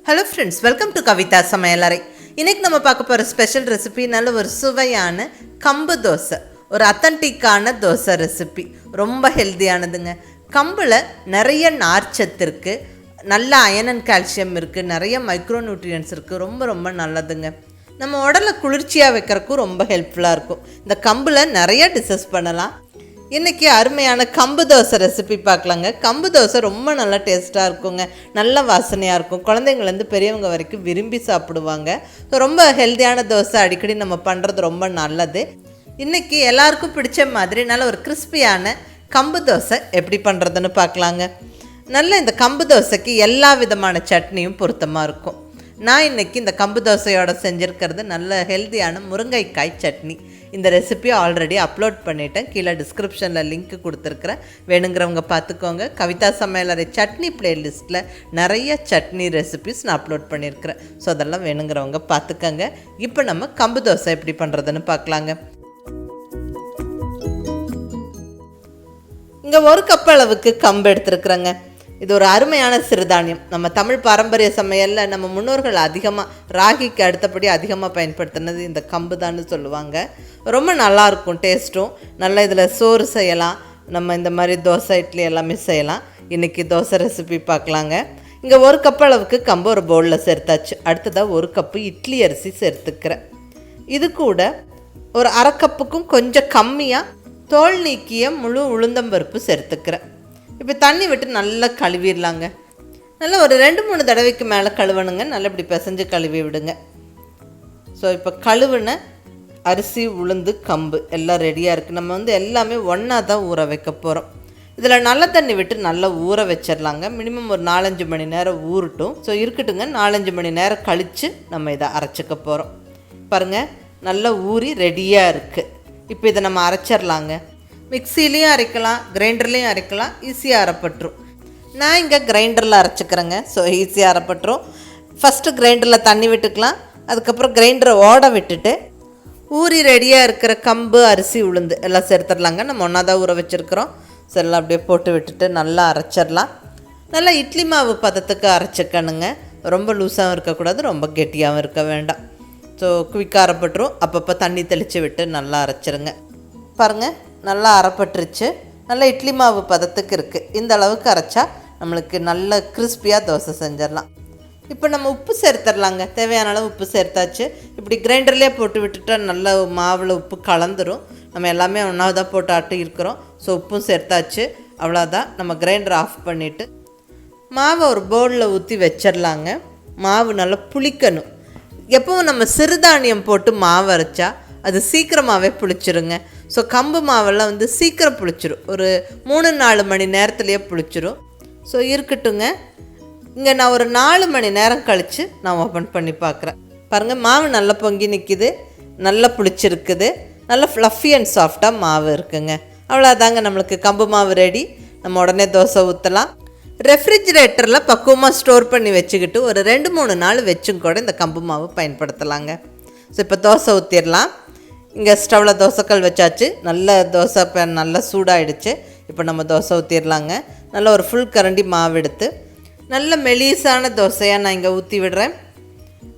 Hello friends, welcome to கவிதாசmayalarai. இன்றைக்கி நம்ம பார்க்க போகிற ஸ்பெஷல் ரெசிபி நல்ல ஒரு சுவையான கம்பு தோசை, ஒரு அத்தன்டிக்கான தோசை ரெசிபி. ரொம்ப ஹெல்த்தியானதுங்க. கம்பில் நிறைய நார்ச்சத்து இருக்குது, நல்ல அயன் அண்ட் கால்சியம் இருக்குது, நிறைய மைக்ரோ நியூட்ரியன்ஸ் இருக்குது. ரொம்ப ரொம்ப நல்லதுங்க. நம்ம உடலை குளிர்ச்சியாக வைக்கிறதுக்கும் ரொம்ப ஹெல்ப்ஃபுல்லாக இருக்கும். இந்த கம்பில் நிறைய டிஷ்ஷஸ் பண்ணலாம். இன்றைக்கி அருமையான கம்பு தோசை ரெசிபி பார்க்கலாங்க. கம்பு தோசை ரொம்ப நல்லா டேஸ்ட்டாக இருக்குங்க, நல்ல வாசனையாக இருக்கும். குழந்தைங்கள்லேருந்து பெரியவங்க வரைக்கும் விரும்பி சாப்பிடுவாங்க. ஸோ ரொம்ப ஹெல்த்தியான தோசை அடிக்கடி நம்ம பண்ணுறது ரொம்ப நல்லது. இன்றைக்கி எல்லாருக்கும் பிடிச்ச மாதிரி நல்ல ஒரு கிறிஸ்பியான கம்பு தோசை எப்படி பண்ணுறதுன்னு பார்க்கலாங்க. நல்ல இந்த கம்பு தோசைக்கு எல்லா விதமான சட்னியும் பொருத்தமாக இருக்கும். நான் இன்றைக்கி இந்த கம்பு தோசையோடு செஞ்சுருக்கிறது நல்ல ஹெல்த்தியான முருங்கைக்காய் சட்னி. இந்த ரெசிபியை ஆல்ரெடி அப்லோட் பண்ணிட்டேன், கீழே டிஸ்கிரிப்ஷனில் லிங்க் கொடுத்துருக்குறேன், வேணுங்கிறவங்க பார்த்துக்கோங்க. கவிதா சமையலறை சட்னி பிளேலிஸ்ட்டில் நிறைய சட்னி ரெசிபிஸ் நான் அப்லோட் பண்ணியிருக்கிறேன். ஸோ அதெல்லாம் வேணுங்கிறவங்க பார்த்துக்கோங்க. இப்போ நம்ம கம்பு தோசை எப்படி பண்ணுறதுன்னு பார்க்கலாங்க. இங்கே 1 கப் அளவுக்கு கம்பு எடுத்துருக்குறேங்க. இது ஒரு அருமையான சிறுதானியம். நம்ம தமிழ் பாரம்பரிய சமையலில் நம்ம முன்னோர்கள் அதிகமாக ராகிக்கு அடுத்தபடி அதிகமாக பயன்படுத்தினது இந்த கம்பு தான் சொல்லுவாங்க. ரொம்ப நல்லாயிருக்கும் டேஸ்ட்டும். நல்லா இதில் சோறு செய்யலாம், நம்ம இந்த மாதிரி தோசை இட்லி எல்லாமே செய்யலாம். இன்றைக்கி தோசை ரெசிபி பார்க்கலாங்க. இங்கே 1 கப் அளவுக்கு கம்பு ஒரு பவுலில் சேர்த்தாச்சு. அடுத்ததாக 1 கப்பு இட்லி அரிசி சேர்த்துக்கிறேன். இது கூட ஒரு 1/2 கப்புக்கும் கொஞ்சம் கம்மியாக தோல் நீக்கிய முழு உளுந்தம்பருப்பு சேர்த்துக்கிறேன். இப்போ தண்ணி விட்டு நல்லா கழுவிடலாங்க. நல்லா ஒரு 2-3 தடவைக்கு மேலே கழுவணுங்க. நல்லா இப்படி பிசைஞ்சு கழுவி விடுங்க. ஸோ இப்போ கழுவுன அரிசி உளுந்து கம்பு எல்லாம் ரெடியாக இருக்குது. நம்ம எல்லாமே ஒன்றா தான் ஊற வைக்க போகிறோம். இதில் நல்ல தண்ணி விட்டு நல்லா ஊற வச்சிடலாங்க. மினிமம் ஒரு 4-5 மணி நேரம் ஊறட்டும். ஸோ இருக்கட்டுங்க. 4-5 மணி நேரம் கழித்து நம்ம இதை அரைச்சிக்க போகிறோம். பாருங்கள், நல்லா ஊறி ரெடியாக இருக்குது. இப்போ இதை நம்ம அரைச்சிடலாங்க. மிக்சிலையும் அரைக்கலாம், கிரைண்டர்லேயும் அரைக்கலாம், ஈஸியாக அரைப்பட்டுரும். நான் இங்கே கிரைண்டரில் அரைச்சிக்கிறேங்க. ஸோ ஈஸியாக அரைப்பட்டுரும். ஃபஸ்ட்டு கிரைண்டரில் தண்ணி விட்டுக்கலாம். அதுக்கப்புறம் கிரைண்டரை ஓட விட்டுட்டு ஊறி ரெடியாக இருக்கிற கம்பு அரிசி உளுந்து எல்லாம் சேர்த்துடலாங்க. நம்ம ஒன்றா தான் ஊற வச்சுருக்கிறோம். ஸோ எல்லாம் அப்படியே போட்டு விட்டுட்டு நல்லா அரைச்சிடலாம். நல்லா இட்லி மாவு பதத்துக்கு அரைச்சிக்கணுங்க. ரொம்ப லூஸாகவும் இருக்கக்கூடாது, ரொம்ப கெட்டியாகவும் இருக்க வேண்டாம். ஸோ குவிக்காக அரைப்பட்டுரும். அப்பப்போ தண்ணி தெளித்து விட்டு நல்லா அரைச்சிருங்க. பாருங்கள், நல்லா அரைப்பட்டுருச்சு. நல்லா இட்லி மாவு பதத்துக்கு இருக்குது. இந்த அளவுக்கு அரைச்சா நம்மளுக்கு நல்ல கிறிஸ்பியாக தோசை செஞ்சிடலாம். இப்போ நம்ம உப்பு சேர்த்துடலாங்க. தேவையான அளவு உப்பு சேர்த்தாச்சு. இப்படி கிரைண்டர்லேயே போட்டு விட்டுட்டா நல்ல மாவில் உப்பு கலந்துரும். நம்ம எல்லாமே ஒன்றாவதாக போட்டு ஆட்டி இருக்கிறோம். ஸோ உப்பும் சேர்த்தாச்சு. அவ்வளோதான். நம்ம கிரைண்டரை ஆஃப் பண்ணிவிட்டு மாவை ஒரு பவுலில் ஊற்றி வச்சிடலாங்க. மாவு நல்லா புளிக்கணும். எப்பவும் நம்ம சிறுதானியம் போட்டு மாவு அரைச்சா அது சீக்கிரமாகவே புளிச்சிருங்க. ஸோ கம்பு மாவெல்லாம் சீக்கிரம் புளிச்சிரும். ஒரு 3-4 மணி நேரத்துலேயே புளிச்சிரும். ஸோ இருக்கட்டுங்க. இங்கே நான் ஒரு 4 மணி நேரம் கழித்து நான் ஓப்பன் பண்ணி பார்க்குறேன். பாருங்கள், மாவு நல்லா பொங்கி நிற்கிது, நல்லா புளிச்சிருக்குது, நல்லா ஃப்ளஃபி அண்ட் சாஃப்டாக மாவு இருக்குங்க. அவ்வளோதாங்க, நம்மளுக்கு கம்பு மாவு ரெடி. நம்ம உடனே தோசை ஊற்றலாம். ரெஃப்ரிஜிரேட்டரில் பக்குவமாக ஸ்டோர் பண்ணி வச்சுக்கிட்டு ஒரு 2-3 நாள் வச்சும் கூட இந்த கம்பு மாவு பயன்படுத்தலாங்க. ஸோ இப்போ தோசை ஊற்றிடலாம். இங்கே ஸ்டவ்வில் தோசைக்கல் வச்சாச்சு. நல்ல தோசை பேன் நல்லா சூடாகிடுச்சு. இப்போ நம்ம தோசை ஊற்றிடலாங்க. நல்ல ஒரு ஃபுல் கரண்டி மாவு எடுத்து நல்ல மெலிசான தோசையாக நான் இங்கே ஊற்றி விடுறேன்.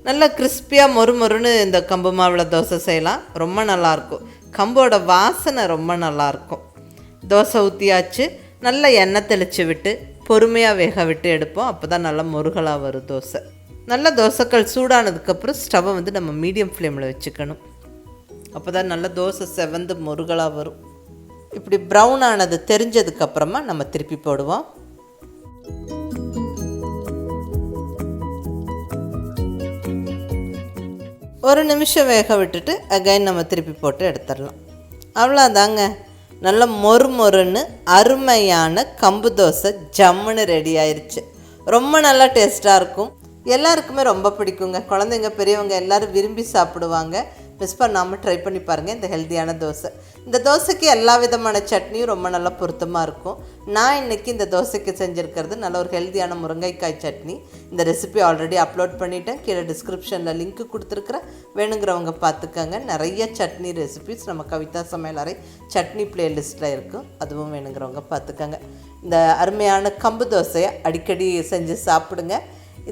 நல்லா கிறிஸ்பியாக மொறுமொறுன்னு இந்த கம்பு மாவில் தோசை செய்யலாம். ரொம்ப நல்லாயிருக்கும். கம்போட வாசனை ரொம்ப நல்லாயிருக்கும். தோசை ஊற்றியாச்சு. நல்லா எண்ணெய் தெளித்து விட்டு பொறுமையாக வேக விட்டு எடுப்போம். அப்போ தான் நல்லா முருகலாக வரும் தோசை. நல்லா தோசைக்கல் சூடானதுக்கப்புறம் ஸ்டவ்வை நம்ம மீடியம் ஃப்ளேமில் வச்சுக்கணும். அப்போ தான் நல்லா தோசை செவந்து முருகலாக வரும். இப்படி ப்ரௌன் ஆனது தெரிஞ்சதுக்கப்புறமா நம்ம திருப்பி போடுவோம். ஒரு நிமிஷம் வேக விட்டுட்டு அகைன் நம்ம திருப்பி போட்டு எடுத்துடலாம். அவ்வளோதாங்க. நல்ல மொறுன்னு அருமையான கம்பு தோசை ஜம்முன்னு ரெடி ஆயிடுச்சு. ரொம்ப நல்லா டேஸ்ட்டாக இருக்கும். எல்லாருக்குமே ரொம்ப பிடிக்குங்க. குழந்தைங்க பெரியவங்க எல்லோரும் விரும்பி சாப்பிடுவாங்க. மிஸ் பண்ணாமல் ட்ரை பண்ணி பாருங்கள் இந்த ஹெல்த்தியான தோசை. இந்த தோசைக்கு எல்லா விதமான சட்னியும் ரொம்ப நல்லா பொருத்தமாக இருக்கும். நான் இன்றைக்கி இந்த தோசைக்கு செஞ்சுருக்கிறது நல்ல ஒரு ஹெல்த்தியான முருங்கைக்காய் சட்னி. இந்த ரெசிபி ஆல்ரெடி அப்லோட் பண்ணிவிட்டேன், கீழே டிஸ்கிரிப்ஷனில் லிங்க் கொடுத்துருக்குறேன், வேணுங்கிறவங்க பார்த்துக்கோங்க. நிறைய சட்னி ரெசிபிஸ் நம்ம கவிதா சமையலறை சட்னி பிளேலிஸ்ட்டில் இருக்கும், அதுவும் வேணுங்கிறவங்க பார்த்துக்கோங்க. இந்த அருமையான கம்பு தோசையை அடிக்கடி செஞ்சு சாப்பிடுங்க.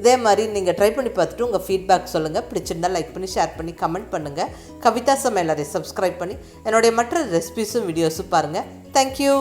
இதே மாதிரி நீங்கள் ட்ரை பண்ணி பார்த்துட்டு உங்கள் ஃபீட்பேக் சொல்லுங்கள். பிடிச்சிருந்தால் லைக் பண்ணி ஷேர் பண்ணி கமெண்ட் பண்ணுங்கள். கவிதா சமையலறை சப்ஸ்கிரைப் பண்ணி என்னுடைய மற்ற ரெசிபீஸும் வீடியோஸும் பாருங்கள். தேங்க்யூ.